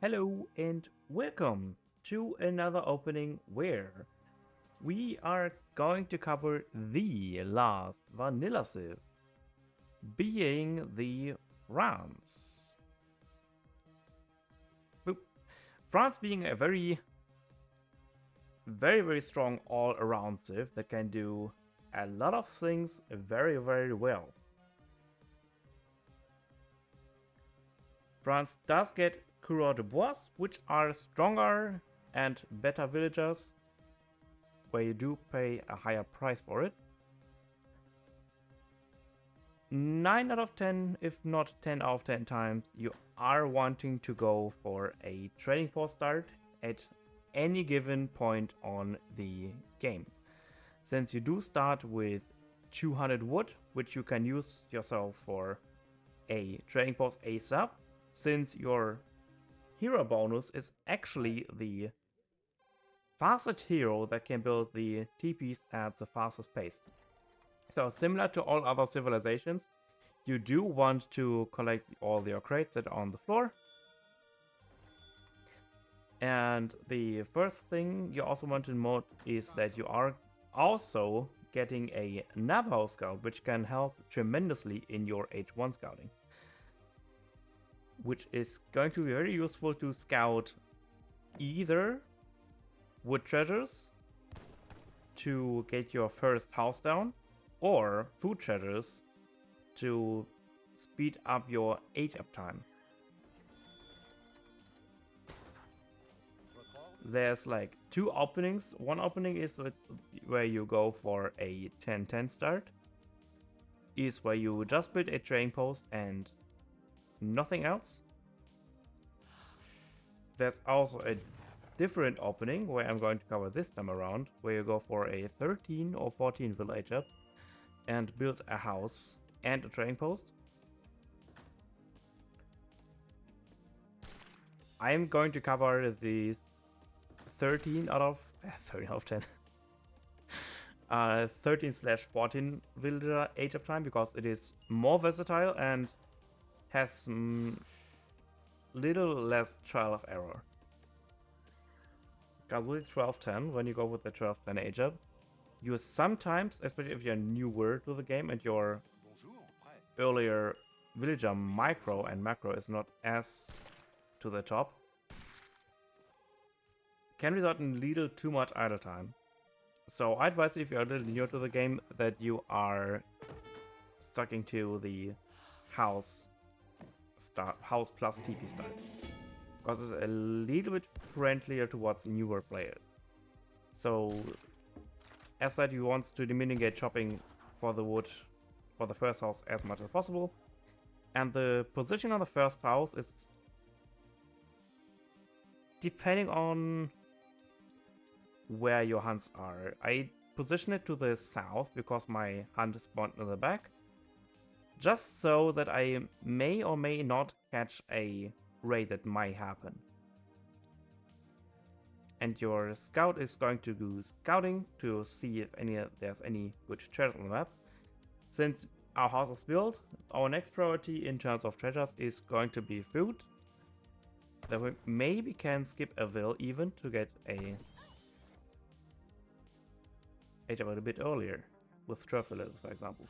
Hello and welcome to another opening where we are going to cover the last vanilla civ, being the France. France being a very strong all-around civ that can do a lot of things very well. France does get Coureurs de Bois, which are stronger and better villagers, where you do pay a higher price for it. 9 out of 10, if not 10 out of 10 times, you are wanting to go for a trading post start at any given point on the game. Since you do start with 200 wood, which you can use yourself for a trading post ASAP, since your hero bonus is actually the fastest hero that can build the TPs at the fastest pace. So similar to all other civilizations, you do want to collect all your crates that are on the floor. And the first thing you also want to note is that you are also getting a Navajo scout, which can help tremendously in your H1 scouting, which is going to be very useful to scout either wood treasures to get your first house down, or food treasures to speed up your age up time. There's like two openings. One opening is where you go for a 10-10 start, is where you just build a trading post and nothing else. There's also a different opening where I'm going to cover this time around, where you go for a 13 or 14 village up and build a house and a trading post. I'm going to cover these 13 out of 10 13/14 villager age up time, because it is more versatile and has little less trial of error. Because with 12-10, when you go with the 12-10 age up, you sometimes, especially if you're newer to the game and your earlier villager micro and macro is not as to the top, can result in little too much idle time. So I advise, if you're a little newer to the game, that you are sticking to the house plus TP start, because it's a little bit friendlier towards newer players. So as said, you want to mitigate chopping for the wood for the first house as much as possible, and the position on the first house is depending on where your hunts are. I position it to the south because my hunt is spawned in the back, just so that I may or may not catch a raid that might happen. And your scout is going to do scouting to see if there's any good treasures on the map. Since our house is built, our next priority in terms of treasures is going to be food. Then we maybe can skip a will even to get a age a little bit earlier with truffles, for example.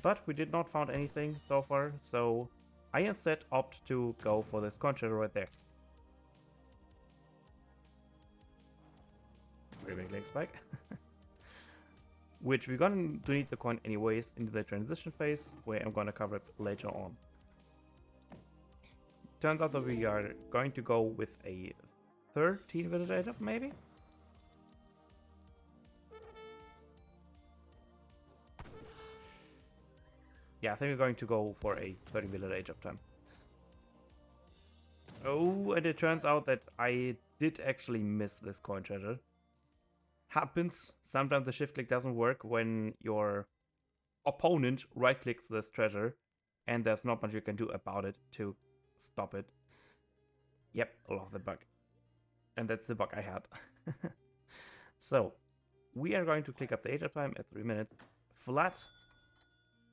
But we did not find anything so far, so I instead opt to go for this coin treasure right there. Very big leg spike. Which we're going to need the coin anyways into the transition phase, where I'm going to cover it later on. Turns out that we are going to go with a 13 village age up, maybe? Yeah, I think we're going to go for a 30 village age up time. Oh, and it turns out that I did actually miss this coin treasure. Happens. Sometimes the shift click doesn't work when your opponent right clicks this treasure, and there's not much you can do about it to stop it. Yep, I love the bug. And that's the bug I had. So, we are going to click up the age up time at 3 minutes flat.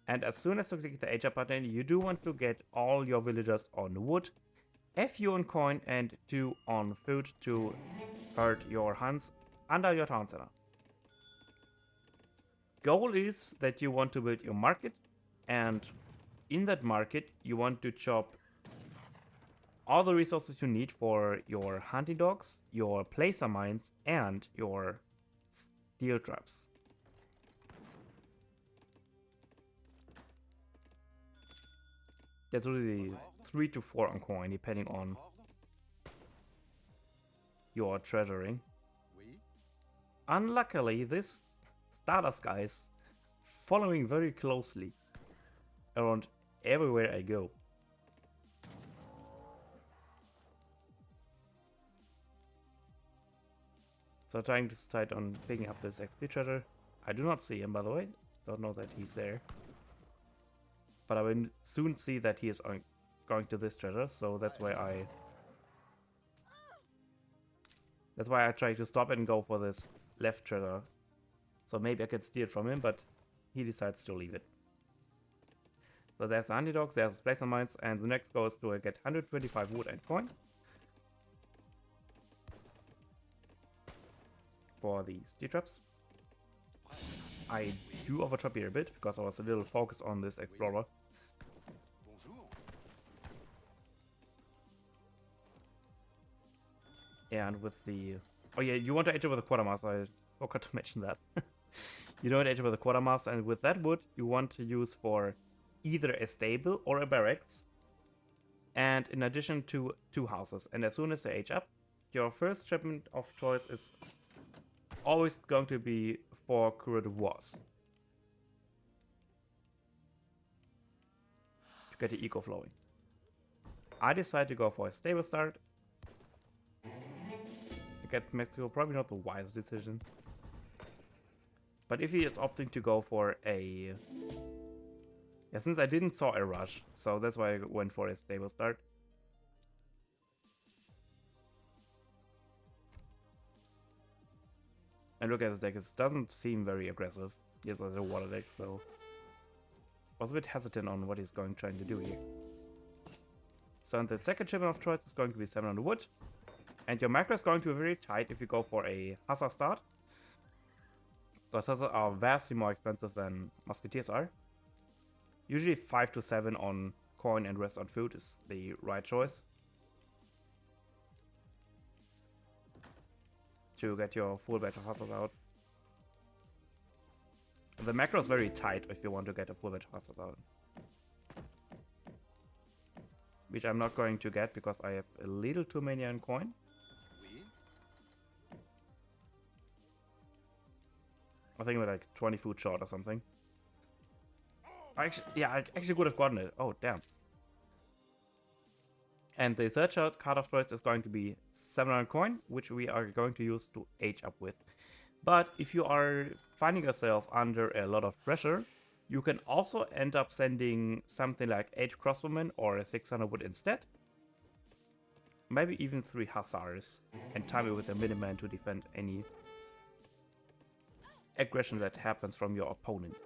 And as soon as you click the age up button, you do want to get all your villagers on wood FU on coin and 2 on food to hurt your Hans under your town center. Goal is that you want to build your market, and in that market you want to chop all the resources you need for your hunting dogs, your placer mines, and your steel traps. That's really 3 to 4 on coin, depending on your treasuring. Unluckily, this Stardust guy is following very closely around everywhere I go. So trying to decide on picking up this XP treasure. I do not see him, by the way. Don't know that he's there. But I will soon see that he is going to this treasure, so that's why I try to stop and go for this left treasure. So maybe I can steal it from him, but he decides to leave it. So there's the hunting dogs, there's placer mines, and the next goal is to get 125 wood and coin for the steel traps. I do overtrap here a bit because I was a little focused on this explorer. And with the... Oh yeah, you want to enter with a quartermaster, I forgot to mention that. You don't enter with a quartermaster, and with that wood you want to use for either a stable or a barracks. And in addition to 2 houses. And as soon as they age up, your first shipment of choice is always going to be 4 coureur de bois to get the eco flowing. I decided to go for a stable start. Against Mexico, probably not the wisest decision. But if he is opting to go for a... Yeah, since I didn't saw a rush, so that's why I went for a stable start. And look at this deck, it doesn't seem very aggressive. Yes, there's a water deck, so... I was a bit hesitant on what he's trying to do here. So the second shipment of choice is going to be 700 wood. And your macro is going to be very tight if you go for a Hussar start. Because Hussars are vastly more expensive than Musketeers are. Usually 5 to 7 on coin and rest on food is the right choice to get your full batch of Hussars out. The macro is very tight if you want to get a full batch of Hussars out. Which I'm not going to get because I have a little too many on coin. I think we're like 20 food short or something. I actually would have gotten it. Oh, damn. And the third card of choice is going to be 700 coin, which we are going to use to age up with. But if you are finding yourself under a lot of pressure, you can also end up sending something like 8 crossbowmen or a 600 wood instead. Maybe even 3 hussars, and time it with a miniman to defend any aggression that happens from your opponent.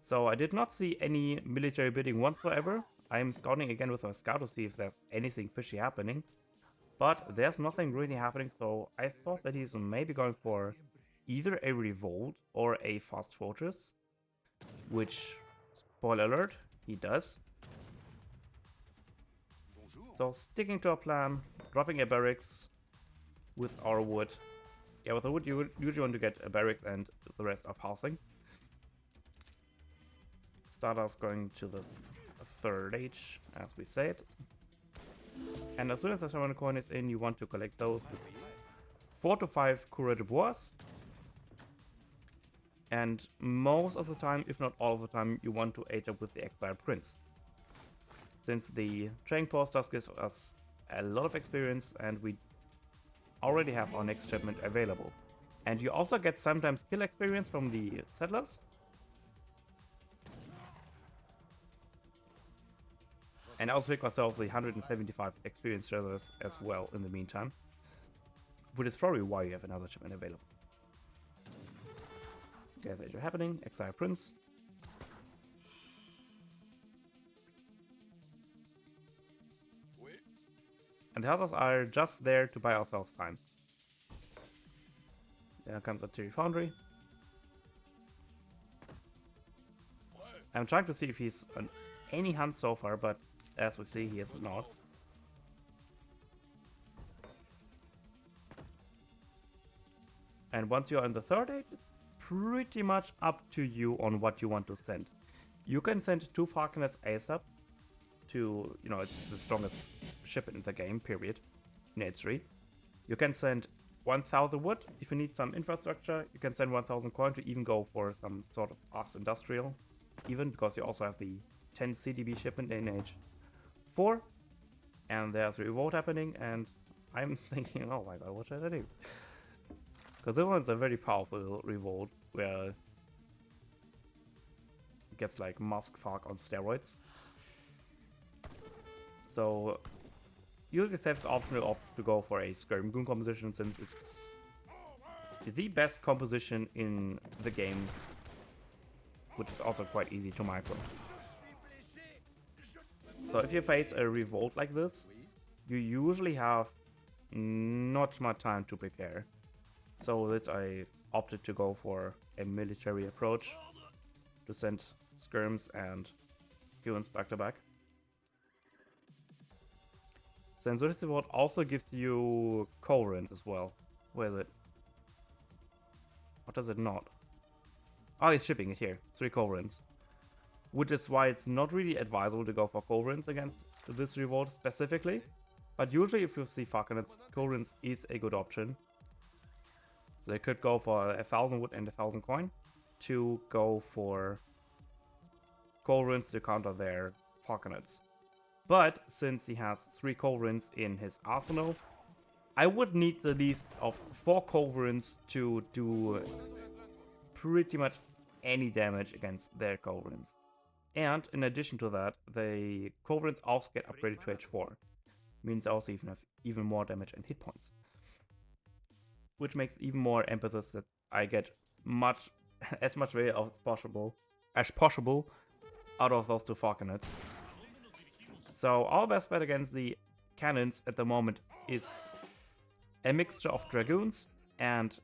So I did not see any military building whatsoever. I am scouting again with my scout to see if there's anything fishy happening. But there's nothing really happening, so I thought that he's maybe going for either a revolt or a fast fortress. Which, spoiler alert, he does. So sticking to our plan, dropping a barracks with our wood. Yeah, with the wood you would usually want to get a barracks and the rest of housing. Stardust going to the third age, as we said. And as soon as the 700 coin is in, you want to collect those with 4 to 5 coureur de bois. And most of the time, if not all of the time, you want to age up with the Exile Prince. Since the trading post does give us a lot of experience and we already have our next shipment available. And you also get sometimes kill experience from the settlers. And I also pick myself the 175 experience settlers as well in the meantime. Which is probably why you have another shipment available. Guys, age are happening. Exile Prince. And the others are just there to buy ourselves time. There comes Artillery Foundry. I'm trying to see if he's on any hunt so far, but as we see, he is not. And once you're in the third age, it's pretty much up to you on what you want to send. You can send 2 Falconets ASAP to, you know, it's the strongest ship in the game, period, in Age 3. You can send 1000 wood if you need some infrastructure. You can send 1000 coin to even go for some sort of fast industrial, even because you also have the 10 CDB shipment in Age 4. And there's a revolt happening, and I'm thinking, oh my god, what should I do? Because this one's a very powerful revolt where it gets like Musk Fark on steroids. So usually saves option to opt to go for a Skirm Goon composition, since it's the best composition in the game, which is also quite easy to micro. So if you face a revolt like this, you usually have not much time to prepare. So that I opted to go for a military approach to send skirms and goons back to back. Sensitivity Vault also gives you Coherence as well. Where is it? What does it not? Oh, it's shipping it here. 3 Coherence. Which is why it's not really advisable to go for Coherence against this revolt specifically. But usually if you see Falconets, Coherence is a good option. So they could go for 1000 wood and 1000 coin to go for Coherence to counter their Falconets. But since he has 3 Coherence in his arsenal, I would need the least of 4 Coherence to do pretty much any damage against their Coherence. And in addition to that, the Coherence also get upgraded to H4. Means I also even have even more damage and hit points. Which makes even more emphasis that I get as much value as possible out of those 2 Falconets. So our best bet against the cannons at the moment is a mixture of Dragoons and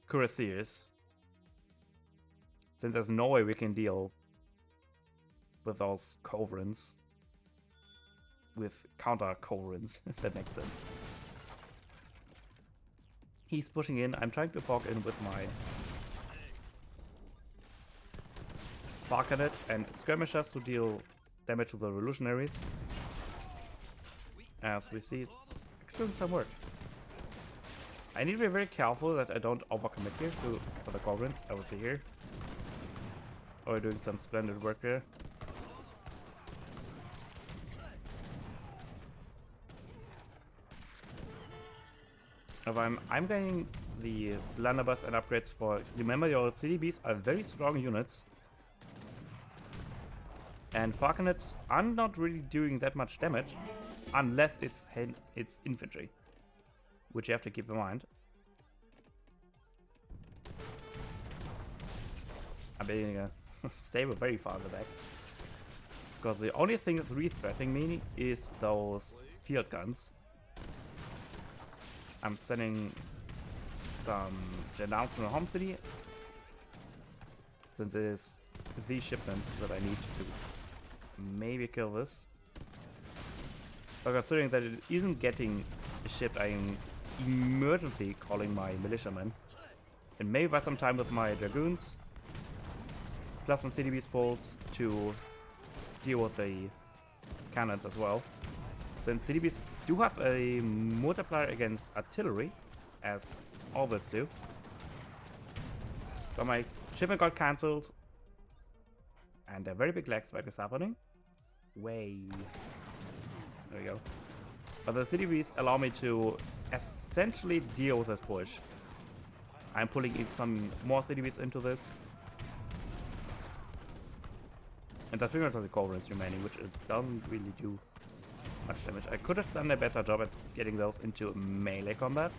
Cuirassiers. Since there's no way we can deal with those Coherence. With counter Coherence, if that makes sense. He's pushing in. I'm trying to fog in with my Falconets and Skirmishers to deal damage to the Revolutionaries. As we see, it's actually doing some work. I need to be very careful that I don't overcommit here for the Coherence. I will see here. Oh, we're doing some splendid work here. I'm getting the blunderbuss and upgrades for. Remember, your CDBs are very strong units, and Falconets are not really doing that much damage unless it's infantry, which you have to keep in mind. I'm building a stable very far in the back, because the only thing that's really threatening me is those field guns. I'm sending some gendarmes from the home city, since it is the shipment that I need to maybe kill this. But considering that it isn't getting shipped, I'm emergency calling my militiamen. And maybe buy some time with my dragoons, plus some CDB spools to deal with the cannons as well. Since CDBs do have a multiplier against artillery, as all Blitz do. So my shipment got cancelled, and a very big lag spike is happening. Way. There we go. But the CDBs allow me to essentially deal with this push. I'm pulling in some more CDBs into this. And that's pretty much the Coherence remaining, which it doesn't really do much damage. I could have done a better job at getting those into melee combat,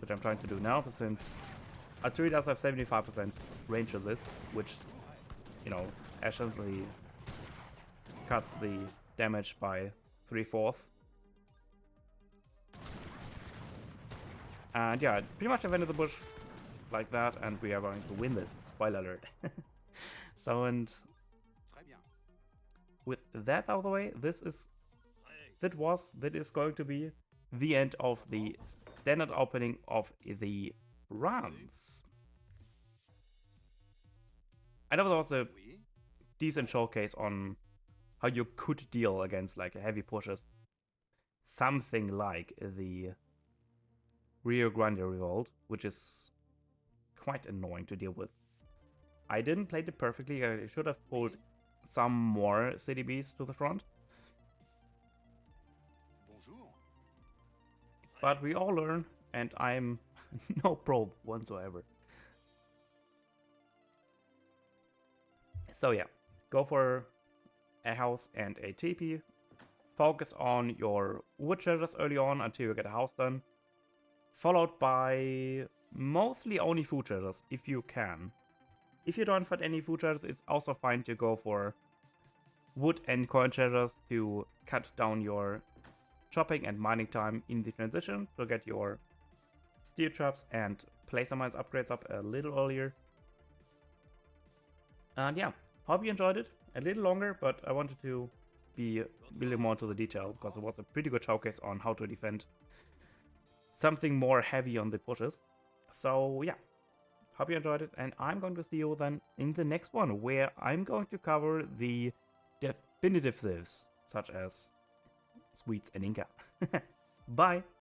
which I'm trying to do now, since artillery does have 75% range resist, which, you know, essentially cuts the damage by 3/4. And yeah, pretty much defended the bush like that, and we are going to win this. Spoiler alert. So, and with that out of the way, that is going to be the end of the standard opening of the runs. I know there was a decent showcase on how you could deal against like heavy pushes. Something like the Rio Grande Revolt, which is quite annoying to deal with. I didn't play it perfectly. I should have pulled some more CDBs to the front. But we all learn, and I'm no pro whatsoever. So yeah, go for a house and a TP. Focus on your wood treasures early on until you get a house done. Followed by mostly only food treasures, if you can. If you don't find any food treasures, it's also fine to go for wood and coin treasures to cut down your chopping and mining time in the transition to get your steel traps and placer mines upgrades up a little earlier. And yeah, hope you enjoyed it. A little longer, but I wanted to be a little more into the detail because it was a pretty good showcase on how to defend something more heavy on the pushes. So yeah, hope you enjoyed it, and I'm going to see you then in the next one, where I'm going to cover the definitive civs, such as Swedes and Inca. Bye!